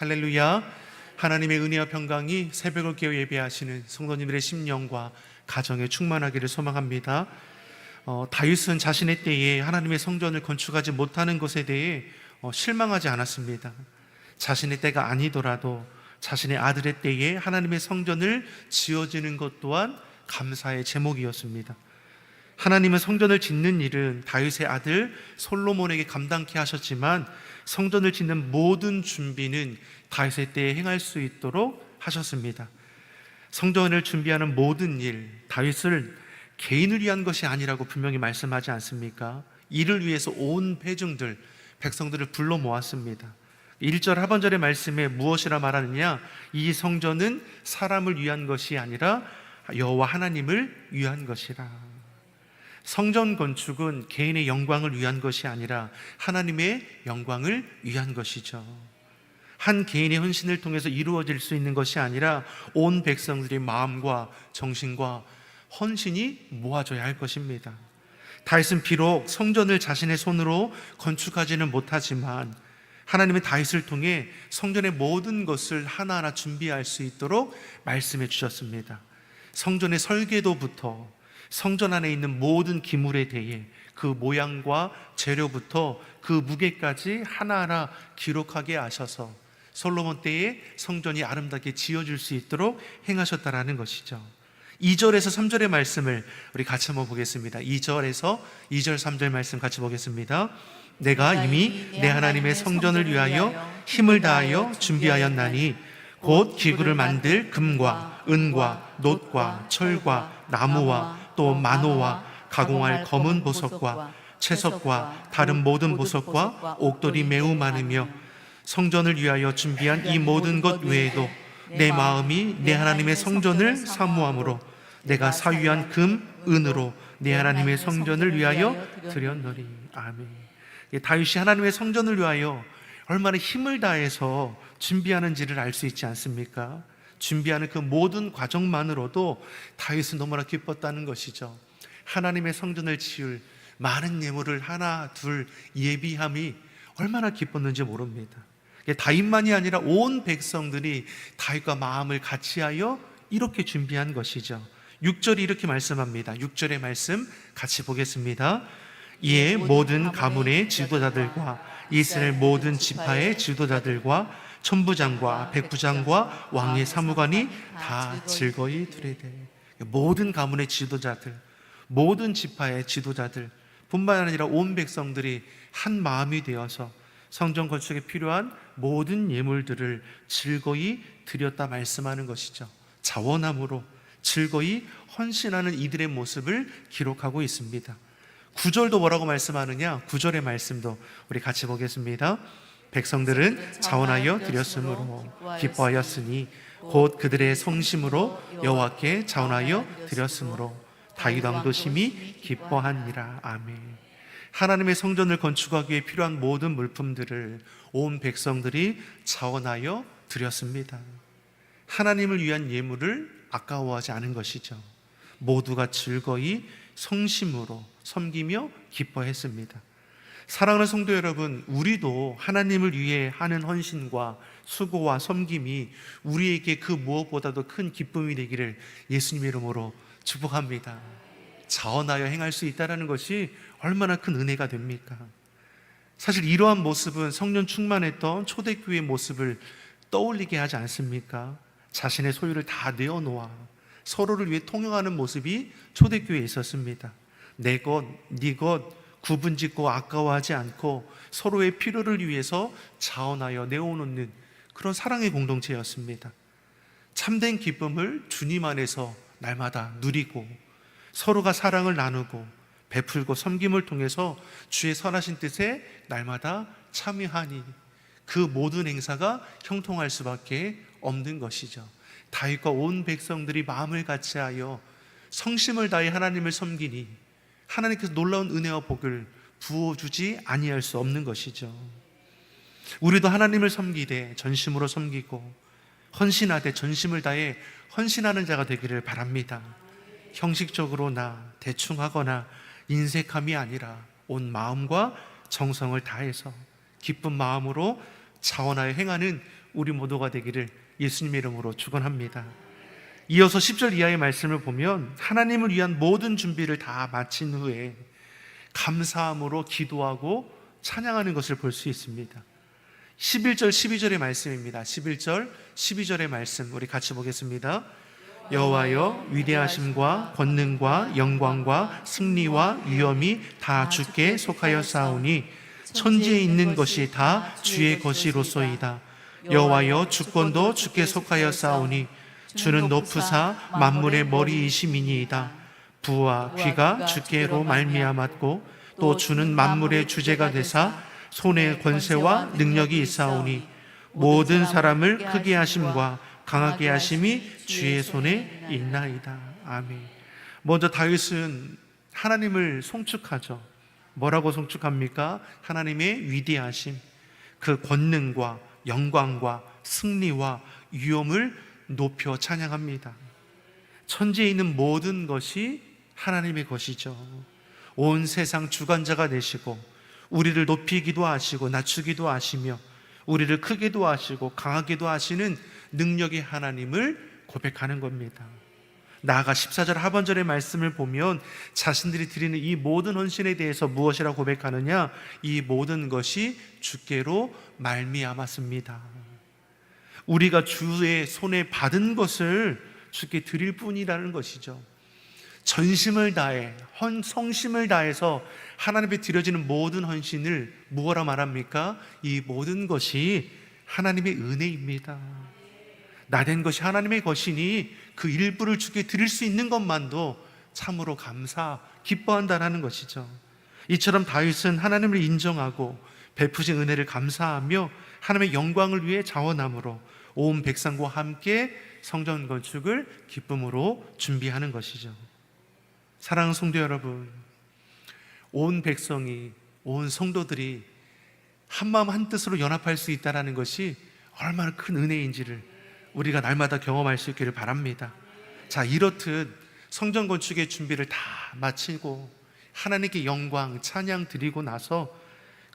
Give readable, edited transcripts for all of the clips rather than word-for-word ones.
할렐루야. 하나님의 은혜와 평강이 새벽을 깨어 예배하시는 성도님들의 심령과 가정에 충만하기를 소망합니다. 다윗은 자신의 때에 하나님의 성전을 건축하지 못하는 것에 대해 실망하지 않았습니다. 자신의 때가 아니더라도 자신의 아들의 때에 하나님의 성전을 지어지는 것 또한 감사의 제목이었습니다. 하나님은 성전을 짓는 일은 다윗의 아들 솔로몬에게 감당케 하셨지만 성전을 짓는 모든 준비는 다윗의 때에 행할 수 있도록 하셨습니다. 성전을 준비하는 모든 일, 다윗을 개인을 위한 것이 아니라고 분명히 말씀하지 않습니까? 이를 위해서 온 회중들, 백성들을 불러 모았습니다. 1절 하반절의 말씀에 무엇이라 말하느냐? 이 성전은 사람을 위한 것이 아니라 여호와 하나님을 위한 것이라. 성전 건축은 개인의 영광을 위한 것이 아니라 하나님의 영광을 위한 것이죠. 한 개인의 헌신을 통해서 이루어질 수 있는 것이 아니라 온 백성들의 마음과 정신과 헌신이 모아져야 할 것입니다. 다윗은 비록 성전을 자신의 손으로 건축하지는 못하지만 하나님의 다윗을 통해 성전의 모든 것을 하나하나 준비할 수 있도록 말씀해 주셨습니다. 성전의 설계도부터 성전 안에 있는 모든 기물에 대해 그 모양과 재료부터 그 무게까지 하나하나 기록하게 하셔서 솔로몬 때에 성전이 아름답게 지어질 수 있도록 행하셨다라는 것이죠. 2절에서 3절의 말씀을 우리 같이 한번 보겠습니다. 2절 3절 말씀 같이 보겠습니다. 내가 이미 내 하나님의 성전을 위하여 힘을 다하여 준비하였나니 곧 기구를 만들 금과 은과 놋과 철과 나무와 또 만호와 가공할 검은 보석과 채석과 다른 모든 보석과 옥돌이 매우 많으며 성전을 위하여 준비한 이 모든 것 외에도 내 마음이 내 하나님의 성전을 사모함으로 내가 사유한 금, 은으로 내 하나님의 성전을 위하여 드렸노니. 아멘. 다윗이 하나님의 성전을 위하여 얼마나 힘을 다해서 준비하는지를 알 수 있지 않습니까? 준비하는 그 모든 과정만으로도 다윗은 너무나 기뻤다는 것이죠. 하나님의 성전을 지을 많은 예물을 하나 둘 예비함이 얼마나 기뻤는지 모릅니다. 다윗만이 아니라 온 백성들이 다윗과 마음을 같이하여 이렇게 준비한 것이죠. 6절이 이렇게 말씀합니다. 6절의 말씀 같이 보겠습니다. 이에 모든 가문의 지도자들과 이스라엘 모든 지파의 지도자들과 천부장과 백부장과 왕의 사무관이 다 즐거이 두리되. 모든 가문의 지도자들, 모든 지파의 지도자들 뿐만 아니라 온 백성들이 한 마음이 되어서 성전 건축에 필요한 모든 예물들을 즐거이 드렸다 말씀하는 것이죠. 자원함으로 즐거이 헌신하는 이들의 모습을 기록하고 있습니다. 9절도 뭐라고 말씀하느냐? 9절의 말씀도 우리 같이 보겠습니다. 백성들은 자원하여 드렸으므로 기뻐하였으니 곧 그들의 성심으로 여호와께 자원하여 드렸으므로 다윗 왕도 심히 기뻐하니라. 아멘. 하나님의 성전을 건축하기 위해 필요한 모든 물품들을 온 백성들이 자원하여 드렸습니다. 하나님을 위한 예물을 아까워하지 않은 것이죠. 모두가 즐거이 성심으로 섬기며 기뻐했습니다. 사랑하는 성도 여러분, 우리도 하나님을 위해 하는 헌신과 수고와 섬김이 우리에게 그 무엇보다도 큰 기쁨이 되기를 예수님의 이름으로 축복합니다. 자원하여 행할 수 있다는 것이 얼마나 큰 은혜가 됩니까? 사실 이러한 모습은 성령 충만했던 초대교회의 모습을 떠올리게 하지 않습니까? 자신의 소유를 다 내어놓아 서로를 위해 통용하는 모습이 초대교회에 있었습니다. 내 것, 네 것 구분짓고 아까워하지 않고 서로의 필요를 위해서 자원하여 내어놓는 그런 사랑의 공동체였습니다. 참된 기쁨을 주님 안에서 날마다 누리고 서로가 사랑을 나누고 베풀고 섬김을 통해서 주의 선하신 뜻에 날마다 참여하니 그 모든 행사가 형통할 수밖에 없는 것이죠. 다윗과 온 백성들이 마음을 같이하여 성심을 다해 하나님을 섬기니 하나님께서 놀라운 은혜와 복을 부어주지 아니할 수 없는 것이죠. 우리도 하나님을 섬기되 전심으로 섬기고 헌신하되 전심을 다해 헌신하는 자가 되기를 바랍니다. 형식적으로나 대충 하거나 인색함이 아니라 온 마음과 정성을 다해서 기쁜 마음으로 자원하여 행하는 우리 모두가 되기를 예수님의 이름으로 축원합니다. 이어서 10절 이하의 말씀을 보면 하나님을 위한 모든 준비를 다 마친 후에 감사함으로 기도하고 찬양하는 것을 볼 수 있습니다. 11절 12절의 말씀입니다. 11절 12절의 말씀 우리 같이 보겠습니다. 여호와여, 위대하심과 권능과 영광과 승리와 위엄이 다 주께 속하였사오니 천지에 있는 것이 다 주의 것이로소이다. 여호와여, 주권도 주께 속하였사오니 주는 높으사 만물의 머리이심이니이다. 부와 귀가 주께로 말미암았고 또 주는 만물의 주제가 되사 손에 권세와 능력이 있사오니 모든 사람을 크게 하심과 강하게 하심이 주의 손에 있나이다. 아멘. 먼저 다윗은 하나님을 송축하죠. 뭐라고 송축합니까? 하나님의 위대하심, 그 권능과 영광과 승리와 위엄을 높여 찬양합니다. 천지에 있는 모든 것이 하나님의 것이죠. 온 세상 주관자가 되시고 우리를 높이기도 하시고 낮추기도 하시며 우리를 크게도 하시고 강하게도 하시는 능력의 하나님을 고백하는 겁니다. 나아가 14절 하반절의 말씀을 보면 자신들이 드리는 이 모든 헌신에 대해서 무엇이라고 고백하느냐? 이 모든 것이 주께로 말미암았습니다. 우리가 주의 손에 받은 것을 주께 드릴 뿐이라는 것이죠. 전심을 다해 성심을 다해서 하나님 앞에 드려지는 모든 헌신을 무엇라 말합니까? 이 모든 것이 하나님의 은혜입니다. 나된 것이 하나님의 것이니 그 일부를 주께 드릴 수 있는 것만도 참으로 기뻐한다는 것이죠. 이처럼 다윗은 하나님을 인정하고 베푸신 은혜를 감사하며 하나님의 영광을 위해 자원함으로 온 백성과 함께 성전 건축을 기쁨으로 준비하는 것이죠. 사랑하는 성도 여러분, 온 백성이, 온 성도들이 한마음 한뜻으로 연합할 수 있다는 것이 얼마나 큰 은혜인지를 우리가 날마다 경험할 수 있기를 바랍니다. 자, 이렇듯 성전 건축의 준비를 다 마치고 하나님께 영광, 찬양 드리고 나서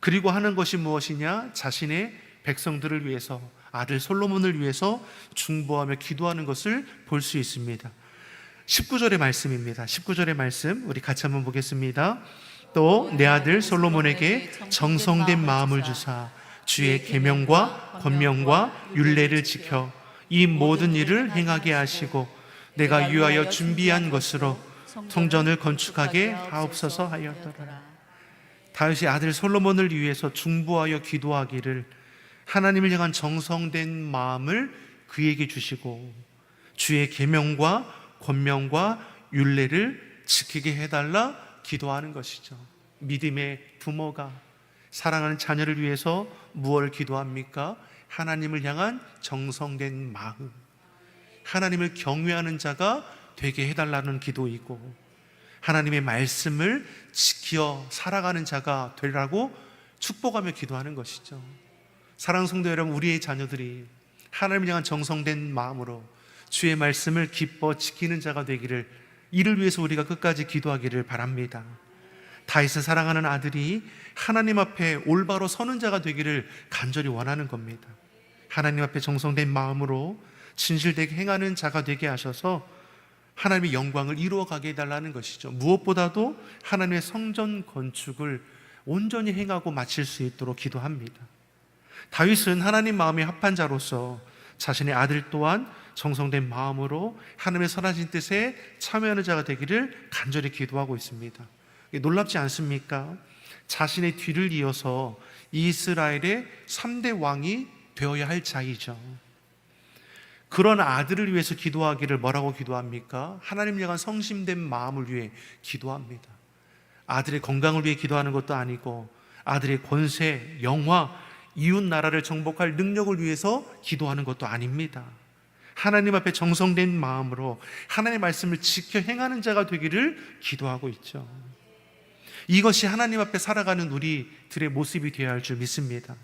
그리고 하는 것이 무엇이냐? 자신의 백성들을 위해서, 아들 솔로몬을 위해서 중보하며 기도하는 것을 볼 수 있습니다. 19절의 말씀입니다. 19절의 말씀 우리 같이 한번 보겠습니다. 또 내 아들 솔로몬에게 정성된 마음을 주사 주의 계명과 권명과 율례를 지켜 이 모든 일을 행하게 하시고 내가 위하여 준비한 것으로 성전을 건축하게 하옵소서 하였더라. 다윗이 아들 솔로몬을 위해서 중보하여 기도하기를 하나님을 향한 정성된 마음을 그에게 주시고 주의 계명과 권명과 율례를 지키게 해달라 기도하는 것이죠. 믿음의 부모가 사랑하는 자녀를 위해서 무엇을 기도합니까? 하나님을 향한 정성된 마음, 하나님을 경외하는 자가 되게 해달라는 기도이고 하나님의 말씀을 지켜 살아가는 자가 되라고 축복하며 기도하는 것이죠. 사랑하는 성도 여러분, 우리의 자녀들이 하나님을 향한 정성된 마음으로 주의 말씀을 기뻐 지키는 자가 되기를, 이를 위해서 우리가 끝까지 기도하기를 바랍니다. 다윗은 사랑하는 아들이 하나님 앞에 올바로 서는 자가 되기를 간절히 원하는 겁니다. 하나님 앞에 정성된 마음으로 진실되게 행하는 자가 되게 하셔서 하나님의 영광을 이루어가게 해달라는 것이죠. 무엇보다도 하나님의 성전 건축을 온전히 행하고 마칠 수 있도록 기도합니다. 다윗은 하나님 마음에 합한 자로서 자신의 아들 또한 정성된 마음으로 하나님의 선하신 뜻에 참여하는 자가 되기를 간절히 기도하고 있습니다. 놀랍지 않습니까? 자신의 뒤를 이어서 이스라엘의 3대 왕이 되어야 할 자이죠. 그런 아들을 위해서 기도하기를 뭐라고 기도합니까? 하나님 향한 성심된 마음을 위해 기도합니다. 아들의 건강을 위해 기도하는 것도 아니고 아들의 권세, 영화, 이웃 나라를 정복할 능력을 위해서 기도하는 것도 아닙니다. 하나님 앞에 정성된 마음으로 하나님의 말씀을 지켜 행하는 자가 되기를 기도하고 있죠. 이것이 하나님 앞에 살아가는 우리들의 모습이 되어야 할 줄 믿습니다.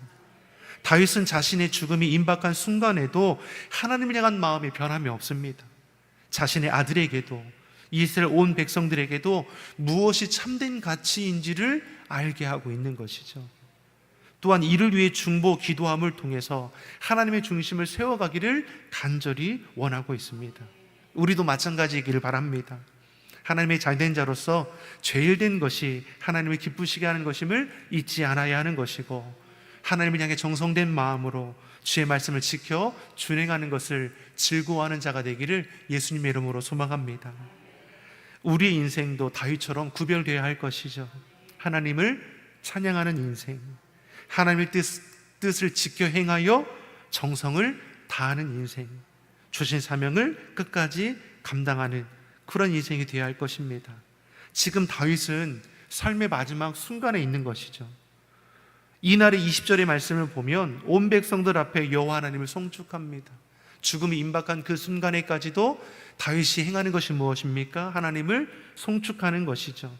다윗은 자신의 죽음이 임박한 순간에도 하나님을 향한 마음에 변함이 없습니다. 자신의 아들에게도 이스라엘 온 백성들에게도 무엇이 참된 가치인지를 알게 하고 있는 것이죠. 또한 이를 위해 중보 기도함을 통해서 하나님의 중심을 세워가기를 간절히 원하고 있습니다. 우리도 마찬가지이기를 바랍니다. 하나님의 잘된 자로서 제일 된 것이 하나님을 기쁘시게 하는 것임을 잊지 않아야 하는 것이고, 하나님을 향해 정성된 마음으로 주의 말씀을 지켜 준행하는 것을 즐거워하는 자가 되기를 예수님의 이름으로 소망합니다. 우리의 인생도 다윗처럼 구별되어야 할 것이죠. 하나님을 찬양하는 인생, 하나님의 뜻을 지켜 행하여 정성을 다하는 인생, 주신 사명을 끝까지 감당하는 그런 인생이 되어야 할 것입니다. 지금 다윗은 삶의 마지막 순간에 있는 것이죠. 이날의 20절의 말씀을 보면 온 백성들 앞에 여호와 하나님을 송축합니다. 죽음이 임박한 그 순간에까지도 다윗이 행하는 것이 무엇입니까? 하나님을 송축하는 것이죠.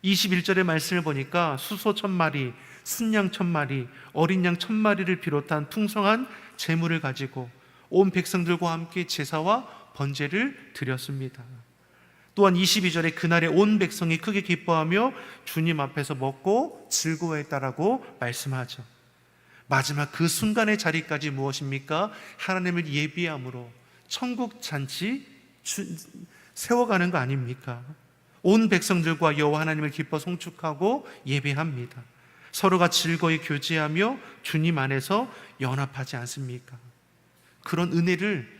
21절의 말씀을 보니까 수소 1000마리, 순양 1000마리, 어린 양 1000마리를 비롯한 풍성한 재물을 가지고 온 백성들과 함께 제사와 번제를 드렸습니다. 또한 22절에 그날에 온 백성이 크게 기뻐하며 주님 앞에서 먹고 즐거워했다라고 말씀하죠. 마지막 그 순간의 자리까지 무엇입니까? 하나님을 예비함으로 천국 잔치 세워가는 거 아닙니까? 온 백성들과 여호와 하나님을 기뻐 송축하고 예배합니다. 서로가 즐거이 교제하며 주님 안에서 연합하지 않습니까? 그런 은혜를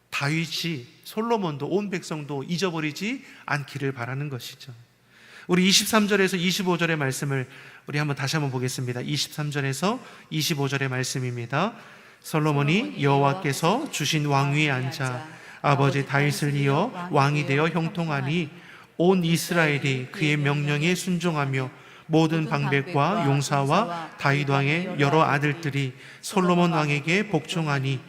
다윗이, 솔로몬도, 온 백성도 잊어버리지 않기를 바라는 것이죠. 우리 23절에서 25절의 말씀을 우리 다시 한번 보겠습니다. 23절에서 25절의 말씀입니다. 솔로몬이 여호와께서 주신 왕위에 앉아 아버지 다윗을 이어 왕이 되어 형통하니 온 이스라엘이 그의 명령에 순종하며 모든 방백과 용사와 다윗 왕의 여러 아들들이 솔로몬 왕에게 복종하니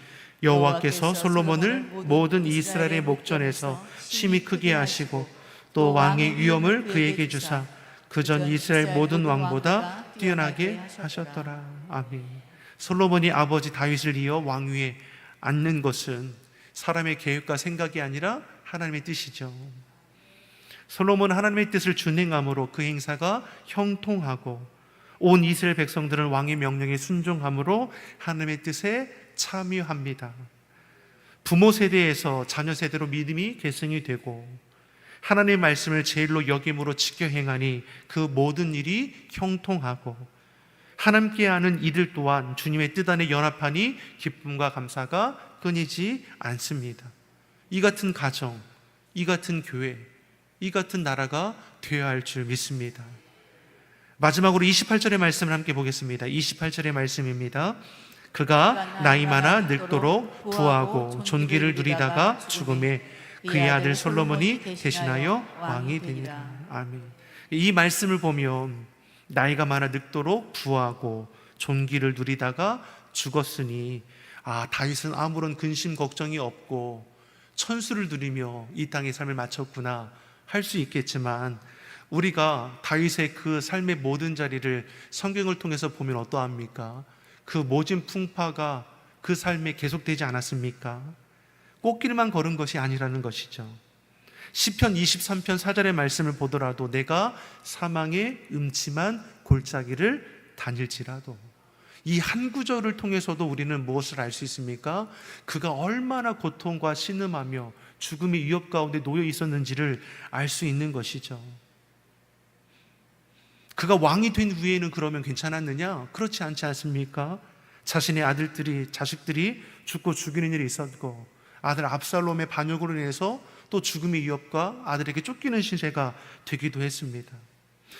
여호와께서 솔로몬을 모든 이스라엘의 목전에서 심히 크게 하시고 또 왕의 위엄을 그에게 주사 그전 이스라엘 모든 왕보다 뛰어나게 하셨더라. 아멘. 솔로몬이 아버지 다윗을 이어 왕위에 앉는 것은 사람의 계획과 생각이 아니라 하나님의 뜻이죠. 솔로몬은 하나님의 뜻을 준행함으로 그 행사가 형통하고 온 이스라엘 백성들은 왕의 명령에 순종함으로 하나님의 뜻에 참여합니다. 부모 세대에서 자녀 세대로 믿음이 계승이 되고 하나님의 말씀을 제일로 여김으로 지켜 행하니 그 모든 일이 형통하고 하나님께 하는 이들 또한 주님의 뜻 안에 연합하니 기쁨과 감사가 끊이지 않습니다. 이 같은 가정, 이 같은 교회, 이 같은 나라가 되어야 할 줄 믿습니다. 마지막으로 28절의 말씀을 함께 보겠습니다. 28절의 말씀입니다. 그가 나이 많아 늙도록 부하고 존귀를 누리다가 죽음에 그의 아들 솔로몬이 대신하여 왕이 되니라. 아멘. 이 말씀을 보면 나이가 많아 늙도록 부하고 존귀를 누리다가 죽었으니 다윗은 아무런 근심 걱정이 없고 천수를 누리며 이 땅의 삶을 마쳤구나 할 수 있겠지만, 우리가 다윗의 그 삶의 모든 자리를 성경을 통해서 보면 어떠합니까? 그 모진 풍파가 그 삶에 계속되지 않았습니까? 꽃길만 걸은 것이 아니라는 것이죠. 시편 23편 4절의 말씀을 보더라도 내가 사망의 음침한 골짜기를 다닐지라도, 이 한 구절을 통해서도 우리는 무엇을 알 수 있습니까? 그가 얼마나 고통과 신음하며 죽음의 위협 가운데 놓여 있었는지를 알 수 있는 것이죠. 그가 왕이 된 후에는 그러면 괜찮았느냐? 그렇지 않지 않습니까? 자신의 자식들이 죽고 죽이는 일이 있었고, 아들 압살롬의 반역으로 인해서 또 죽음의 위협과 아들에게 쫓기는 시세가 되기도 했습니다.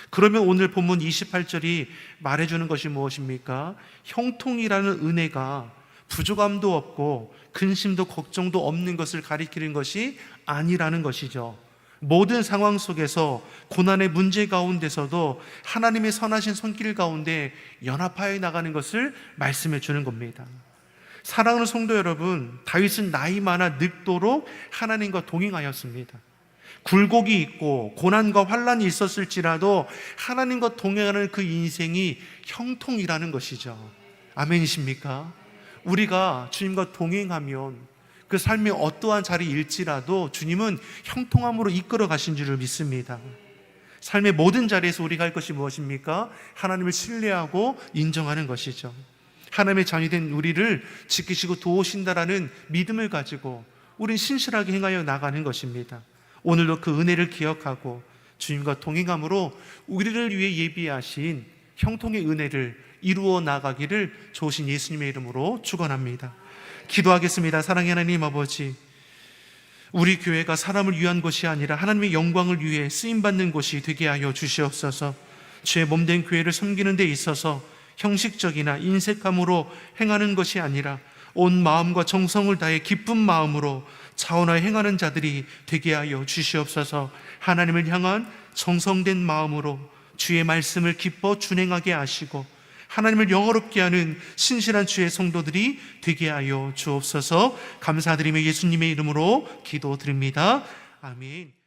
그러면 오늘 본문 28절이 말해주는 것이 무엇입니까? 형통이라는 은혜가 부족함도 없고 근심도 걱정도 없는 것을 가리키는 것이 아니라는 것이죠. 모든 상황 속에서 고난의 문제 가운데서도 하나님의 선하신 손길 가운데 연합하여 나가는 것을 말씀해 주는 겁니다. 사랑하는 성도 여러분, 다윗은 나이 많아 늙도록 하나님과 동행하였습니다. 굴곡이 있고 고난과 환난이 있었을지라도 하나님과 동행하는 그 인생이 형통이라는 것이죠. 아멘이십니까? 우리가 주님과 동행하면 그 삶의 어떠한 자리일지라도 주님은 형통함으로 이끌어 가신 줄을 믿습니다. 삶의 모든 자리에서 우리가 할 것이 무엇입니까? 하나님을 신뢰하고 인정하는 것이죠. 하나님의 자녀된 우리를 지키시고 도우신다라는 믿음을 가지고 우린 신실하게 행하여 나가는 것입니다. 오늘도 그 은혜를 기억하고 주님과 동행함으로 우리를 위해 예비하신 형통의 은혜를 이루어 나가기를 좋으신 예수님의 이름으로 축원합니다. 기도하겠습니다. 사랑의 하나님 아버지, 우리 교회가 사람을 위한 것이 아니라 하나님의 영광을 위해 쓰임받는 곳이 되게 하여 주시옵소서. 주의 몸된 교회를 섬기는 데 있어서 형식적이나 인색함으로 행하는 것이 아니라 온 마음과 정성을 다해 기쁜 마음으로 차원하여 행하는 자들이 되게 하여 주시옵소서. 하나님을 향한 정성된 마음으로 주의 말씀을 기뻐 준행하게 하시고 하나님을 영화롭게 하는 신실한 주의 성도들이 되게 하여 주옵소서. 감사드리며 예수님의 이름으로 기도드립니다. 아멘.